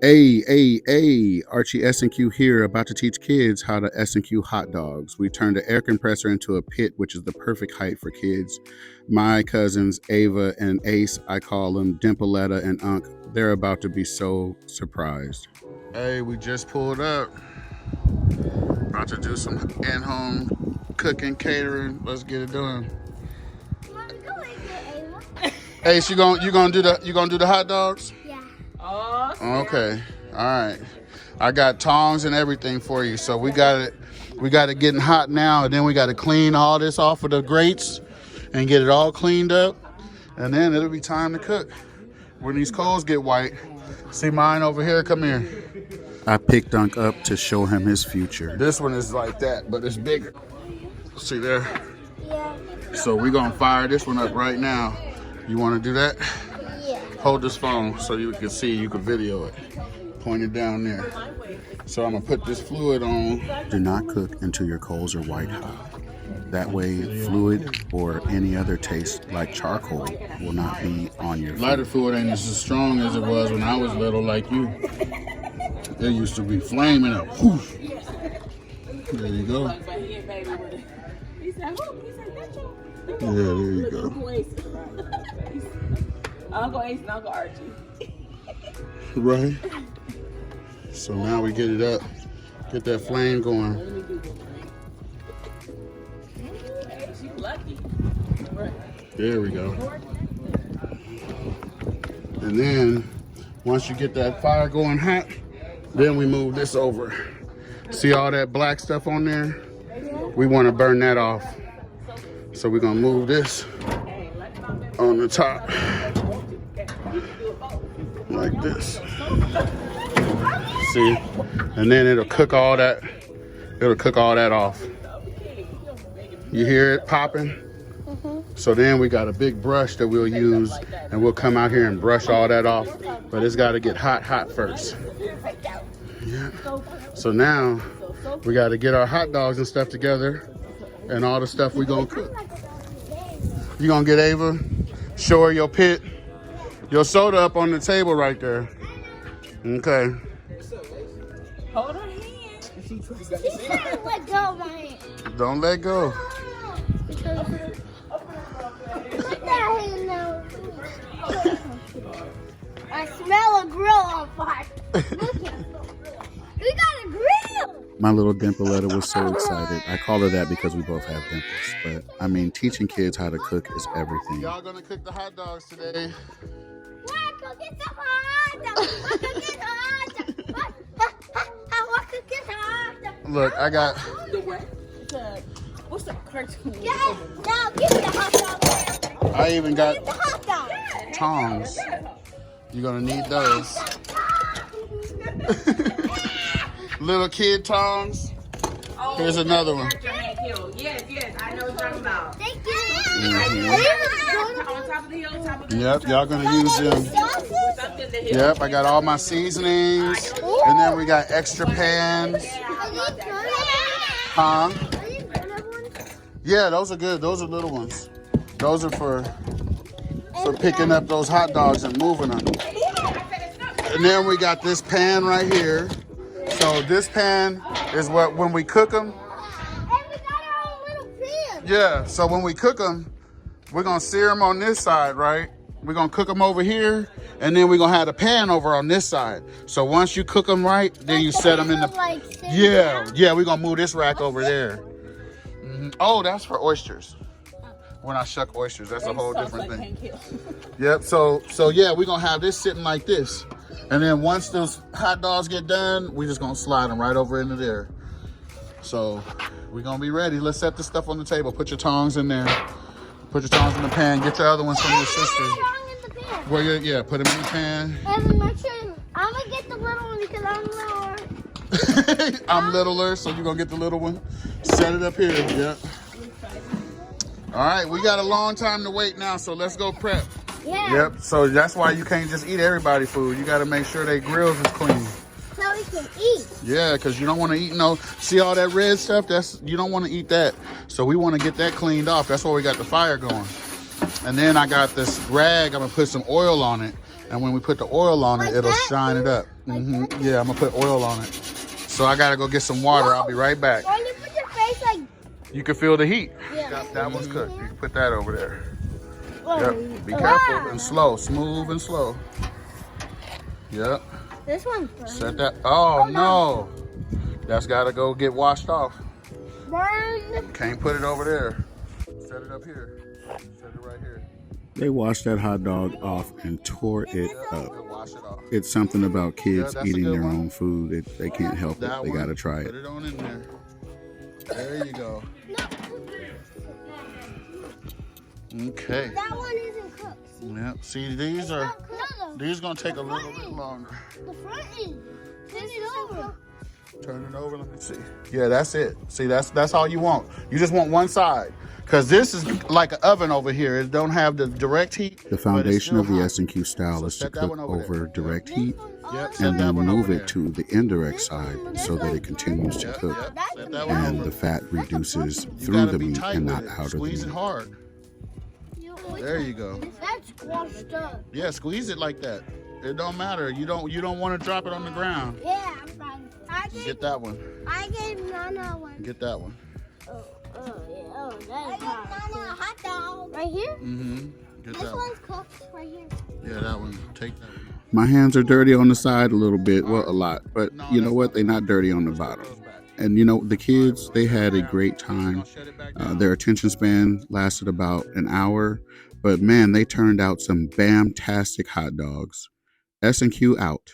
Hey, Archie S&Q here, about to teach kids how to S&Q hot dogs. We turned the air compressor into a pit, which is the perfect height for kids. My cousins, Ava and Ace, I call them Dimpaletta and Unc, they're about to be so surprised. Hey, we just pulled up. About to do some in-home cooking, catering. Let's get it done. Ace, you gonna do the hot dogs? Yeah. Oh, okay. All right. I got tongs and everything for you. So we got it getting hot now, and then we got to clean all this off of the grates and get it all cleaned up, and then it'll be time to cook. When these coals get white, see mine over here? Come here. I picked Dunk up to show him his future. This one is like that, but it's bigger. See there? Yeah. So we're gonna fire this one up right now. You want to do that? Yeah. Hold this phone so you can see, you can video it. Point it down there. So I'm gonna put this fluid on. Do not cook until your coals are white hot. That way fluid or any other taste like charcoal will not be on your food. Lighter fluid ain't as strong as it was when I was little like you. It used to be flaming up. Whoosh. There you go. Yeah, there you go. Uncle Ace and Uncle Archie. Right. So now we get it up. Get that flame going. Hey, she's lucky. There we go. And then once you get that fire going hot, then we move this over. See all that black stuff on there? We want to burn that off. So we're gonna move this on the top like this. See? And then it'll cook all that. It'll cook all that off. You hear it popping? So then we got a big brush that we'll use, and we'll come out here and brush all that off. But it's got to get hot first. Yeah. So now we got to get our hot dogs and stuff together, and all the stuff we gonna cook. You gonna get Ava? Show her your pit. Your soda up on the table right there. Okay. Hold her hand. She can't let go of my hand. Don't let go. Put that hand now. I smell a grill on fire. Look at it. We got a grill. My little Dimpaletta was so excited. I call her that because we both have dimples. But I mean, teaching kids how to cook is everything. Y'all gonna cook the hot dogs today? We're cooking some hot dogs. We're cooking hot dogs. We're cooking hot dogs. Look, I got. What's the cartoon? Yeah, now give me the hot dog. I even got Get the hot dog. tongs. You're gonna need those. Little kid tongs. Oh, Here's another one. Yes, I know what you're talking about. Thank you. On top of the hill, top of the Yep, y'all gonna use them. Yep, I got all my seasonings. And then we got extra pans. Huh? Yeah, those are good. Those are little ones. Those are for picking up those hot dogs and moving them. And then we got this pan right here. So this pan is what, when we cook them. And we got our own little pan. Yeah, so when we cook them, we're gonna sear them on this side, right? We're gonna cook them over here, and then we're gonna have the pan over on this side. So once you cook them right, then you set them in the, yeah, we're gonna move this rack over there. Oh, that's for oysters. When I shuck oysters, that's a whole different thing. Yep, so yeah, we're gonna have this sitting like this. And then once those hot dogs get done, we're just gonna slide them right over into there. So we're gonna be ready. Let's set the stuff on the table. Put your tongs in there. Put your tongs in the pan. Get your other ones from your sister. Well, yeah, put them in the pan. Evan, make sure I'm gonna get the little one because I'm lower. I'm littler, so you're gonna get the little one. Set it up here, yep. All right, we got a long time to wait now, so let's go prep. Yeah. Yep, so that's why you can't just eat everybody food. You gotta make sure they grills is clean. So we can eat. Yeah, because you don't want to eat see all that red stuff? You don't want to eat that. So we want to get that cleaned off. That's why we got the fire going. And then I got this rag, I'm gonna put some oil on it. And when we put the oil on it, it'll shine it up. Yeah, I'm gonna put oil on it. So I gotta go get some water. I'll be right back. Why you put your face like? You can feel the heat. Yeah. That one's cooked. You can put that over there. Oh. Yep. Be careful and slow, smooth and slow. Yep. This one's burned. Set that. Oh no, that's gotta go get washed off. Burned. Can't put it over there. Set it up here. Set it right here. They washed that hot dog off and tore it up. We'll wash it off. It's something about kids that's a eating good their one. own food. They can't help it. That They one, got to try Put it. it on in there. There you go. Okay. That one isn't cooked. See? Yep. See, these are No, these gonna take a little bit longer. the front is. Turn it over. Turn it over. Let me see. Yeah, that's it. See, that's all you want. You just want one side, cause this is like an oven over here. It don't have the direct heat. The but it's foundation still of the hot. S&Q style So is to set that cook one over there. over direct heat Yep. Set and that then one over move there. it to the indirect side so that it continues to Yep. cook. Yep. Set that one And over. the fat reduces You through gotta the be meat tight and with not it. out of the Squeeze it meat. hard. There you go. That's squashed up. Yeah, squeeze it like that. It don't matter. You don't want to drop it on the ground. Yeah, I'm fine. Get that one. I gave Nana one. Get that one. Oh, yeah. Oh, that is I gave Nana a hot dog. Right here? Mm-hmm. Get This that one. one's cooked right here. Yeah, that one. Take that one. My hands are dirty on the side a little bit, well, a lot, but No, you know that's what? not They're not dirty on the bottom. And you know, the kids, they had a great time. Their attention span lasted about an hour, but man, they turned out some bam-tastic hot dogs. S&Q out.